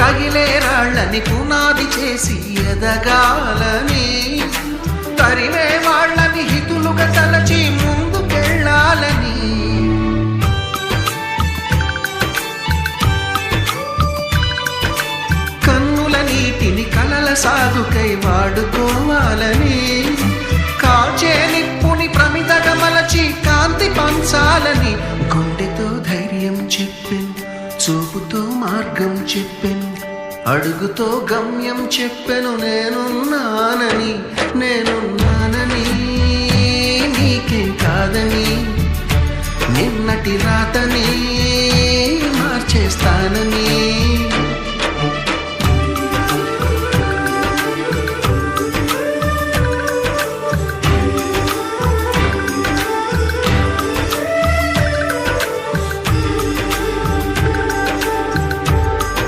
పగిలే రాళ్ళని పునాది చేసి ఎదగాలని, తరిమే వాళ్ళని హితులుగా తలచి ముందుకెళ్ళాలని, కన్నుల నీటిని కలల సాగుకై వాడుకోవాలని, కాచే నిప్పుని ప్రమిదగా మలచి కాంతి పంచాలని, గుండెతో ధైర్యం చెప్పెను, చూపుతో మార్గం చెప్పెను, అడుగుతో గమ్యం చెప్పెను. నేనున్నానని నీకేం కాదని, నిన్నటి రాతని మార్చేస్తానని.